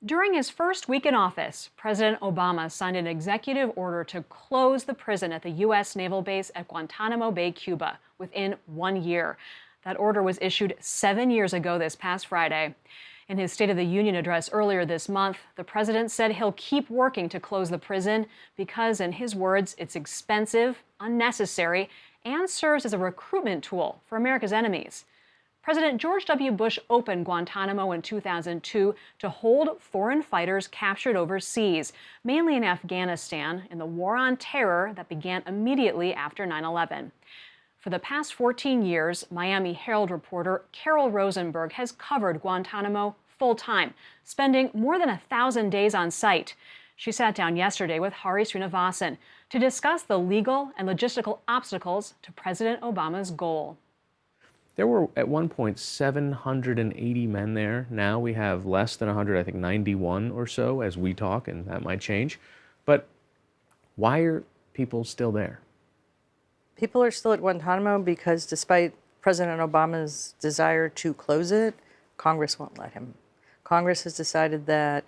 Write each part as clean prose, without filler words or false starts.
During his first week in office, President Obama signed an executive order to close the prison at the U.S. naval base at Guantánamo Bay, Cuba, within 1 year. That order was issued 7 years ago this past Friday. In his State of the Union address earlier this month, the president said he'll keep working to close the prison because, in his words, it's expensive, unnecessary, and serves as a recruitment tool for America's enemies. President George W. Bush opened Guantanamo in 2002 to hold foreign fighters captured overseas, mainly in Afghanistan, in the war on terror that began immediately after 9/11. For the past 14 years, Miami Herald reporter Carol Rosenberg has covered Guantanamo full-time, spending more than 1,000 days on site. She sat down yesterday with Hari Sreenivasan to discuss the legal and logistical obstacles to President Obama's goal. There were at one point 780 men there. Now we have less than 100, I think 91 or so as we talk, and that might change. But why are people still there? People are still at Guantanamo because despite President Obama's desire to close it, Congress won't let him. Congress has decided that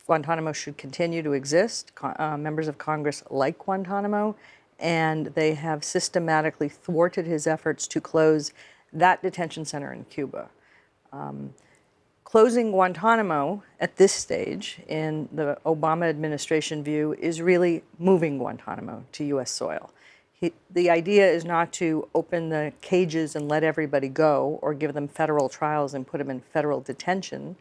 Guantanamo should continue to exist. Members of Congress like Guantanamo, and they have systematically thwarted his efforts to close that detention center in Cuba. Closing Guantanamo at this stage, in the Obama administration view, is really moving Guantanamo to U.S. soil. The idea is not to open the cages and let everybody go or give them federal trials and put them in federal detention.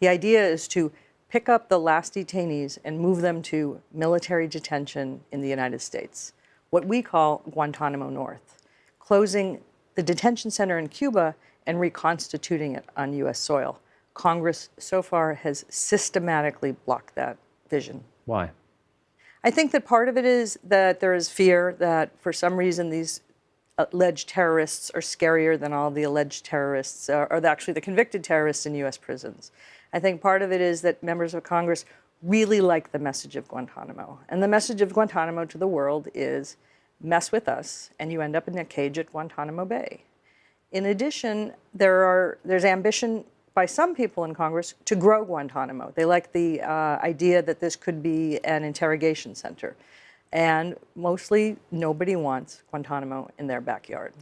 The idea is to pick up the last detainees and move them to military detention in the United States, what we call Guantanamo North, closing the detention center in Cuba and reconstituting it on U.S. soil. Congress so far has systematically blocked that vision. Why? I think that part of it is that there is fear that for some reason these alleged terrorists are scarier than all the alleged terrorists, or actually the convicted terrorists in U.S. prisons. I think part of it is that members of Congress really like the message of Guantanamo. And the message of Guantanamo to the world is, mess with us, and you end up in a cage at Guantanamo Bay. In addition, there's ambition by some people in Congress to grow Guantanamo. They like the idea that this could be an interrogation center. And mostly, nobody wants Guantanamo in their backyard.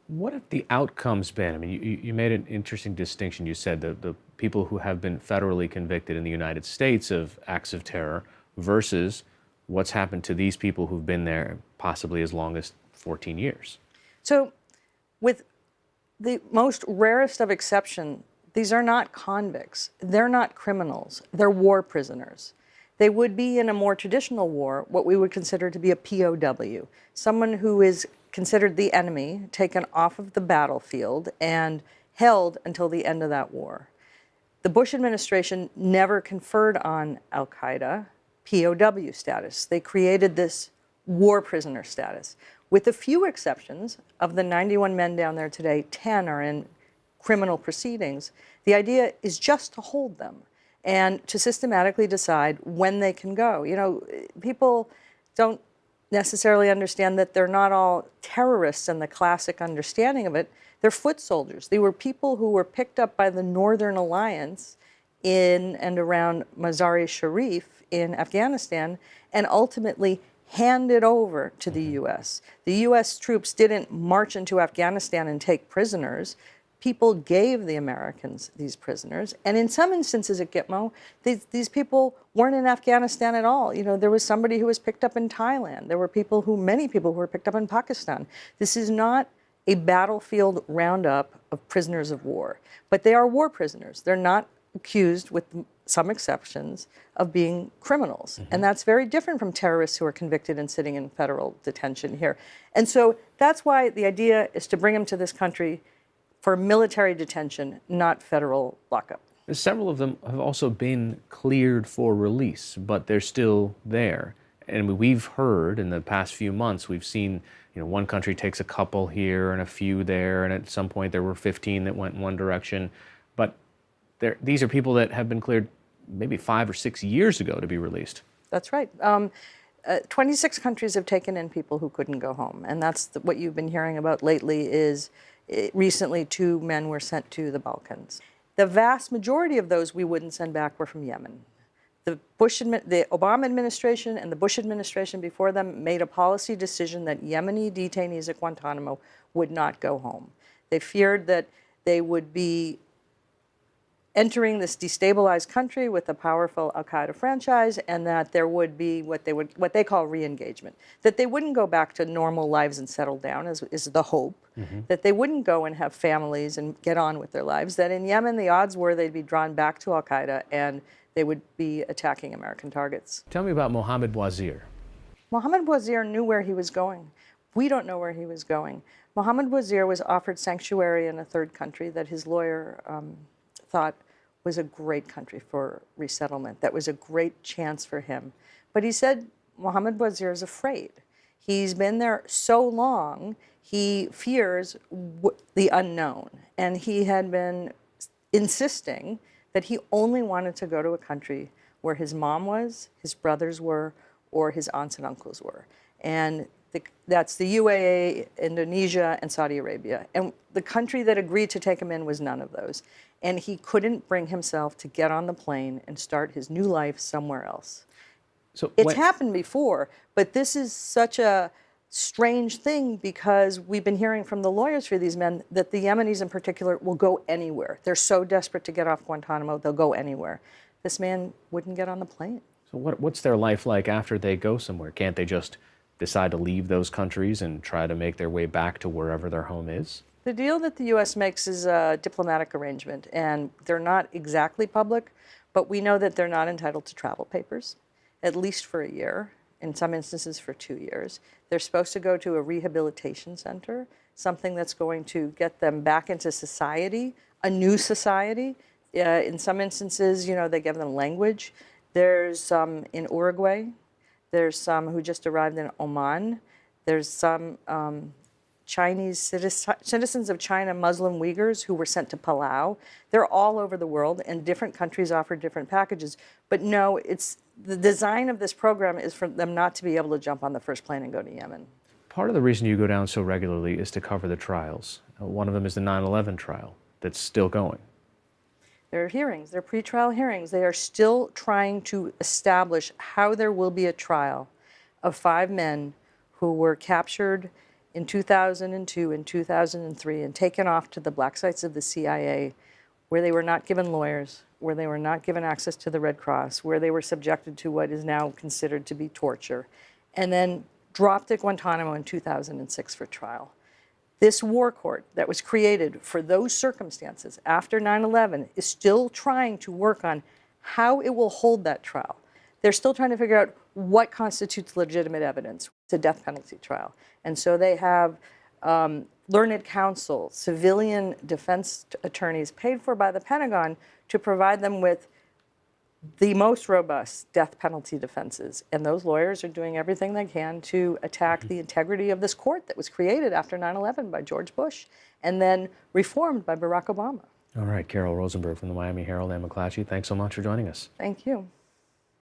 What have the outcomes been? I mean, you made an interesting distinction. You said the people who have been federally convicted in the United States of acts of terror versus what's happened to these people who've been there possibly as long as 14 years. So with the most rarest of exception, these are not convicts. They're not criminals. They're war prisoners. They would be in a more traditional war what we would consider to be a POW, someone who is considered the enemy, taken off of the battlefield, and held until the end of that war. The Bush administration never conferred on al-Qaeda POW status. They created this war prisoner status. With a few exceptions, of the 91 men down there today, 10 are in criminal proceedings. The idea is just to hold them and to systematically decide when they can go. You know, people don't necessarily understand that they're not all terrorists in the classic understanding of it. They're foot soldiers. They were people who were picked up by the Northern Alliance in and around Mazar-e-Sharif in Afghanistan and ultimately handed over to the U.S. The U.S. troops didn't march into Afghanistan and take prisoners. People gave the Americans these prisoners. And in some instances at Gitmo, these people weren't in Afghanistan at all. You know, there was somebody who was picked up in Thailand. There were many people who were picked up in Pakistan. This is not a battlefield roundup of prisoners of war, but they are war prisoners. They're not accused, with some exceptions, of being criminals. And that's very different from terrorists who are convicted and sitting in federal detention here. And so that's why the idea is to bring them to this country for military detention, not federal lockup. Several of them have also been cleared for release, but they're still there. And we've heard in the past few months, we've seen, you know, one country takes a couple here and a few there, and at some point there were 15 that went in one direction. But these are people that have been cleared maybe 5 or 6 years ago to be released. That's right. 26 countries have taken in people who couldn't go home. And that's what you've been hearing about lately is recently 2 men were sent to the Balkans. The vast majority of those we wouldn't send back were from Yemen. The Obama administration and the Bush administration before them made a policy decision that Yemeni detainees at Guantanamo would not go home. They feared that they would be entering this destabilized country with a powerful al-Qaeda franchise, and that there would be what they call re-engagement. That they wouldn't go back to normal lives and settle down, is the hope. That they wouldn't go and have families and get on with their lives. That in Yemen, the odds were they'd be drawn back to al-Qaeda and they would be attacking American targets. Tell me about Mohammed Bouazir. Mohammed Bouazir knew where he was going. We don't know where he was going. Mohammed Bouazir was offered sanctuary in a third country that his lawyer thought was a great country for resettlement. That was a great chance for him. But he said Mohammed Bouazir is afraid. He's been there so long, he fears the unknown. And he had been insisting that he only wanted to go to a country where his mom was, his brothers were, or his aunts and uncles were. And that's the UAE, Indonesia, and Saudi Arabia. And the country that agreed to take him in was none of those. And he couldn't bring himself to get on the plane and start his new life somewhere else. So it's happened before, but this is such a strange thing because we've been hearing from the lawyers for these men that the Yemenis in particular will go anywhere. They're so desperate to get off Guantanamo, they'll go anywhere. This man wouldn't get on the plane. So what's their life like after they go somewhere? Can't they just decide to leave those countries and try to make their way back to wherever their home is? The deal that the U.S. makes is a diplomatic arrangement, and they're not exactly public, but we know that they're not entitled to travel papers, at least for a year, in some instances for 2 years. They're supposed to go to a rehabilitation center, something that's going to get them back into society, a new society. In some instances, they give them language. There's some in Uruguay. There's some who just arrived in Oman. There's some Chinese citizens of China, Muslim Uyghurs, who were sent to Palau. They're all over the world, and different countries offer different packages. But no, the design of this program is for them not to be able to jump on the first plane and go to Yemen. Part of the reason you go down so regularly is to cover the trials. One of them is the 9/11 trial that's still going. There are hearings, there are pretrial hearings. They are still trying to establish how there will be a trial of 5 men who were captured in 2002 and 2003 and taken off to the black sites of the CIA, where they were not given lawyers, where they were not given access to the Red Cross, where they were subjected to what is now considered to be torture, and then dropped at Guantanamo in 2006 for trial. This war court that was created for those circumstances after 9/11 is still trying to work on how it will hold that trial. They're still trying to figure out what constitutes legitimate evidence. It's a death penalty trial. And so they have learned counsel, civilian defense attorneys paid for by the Pentagon to provide them with the most robust death penalty defenses. And those lawyers are doing everything they can to attack the integrity of this court that was created after 9/11 by George Bush and then reformed by Barack Obama. All right, Carol Rosenberg from the Miami Herald and McClatchy, thanks so much for joining us. Thank you.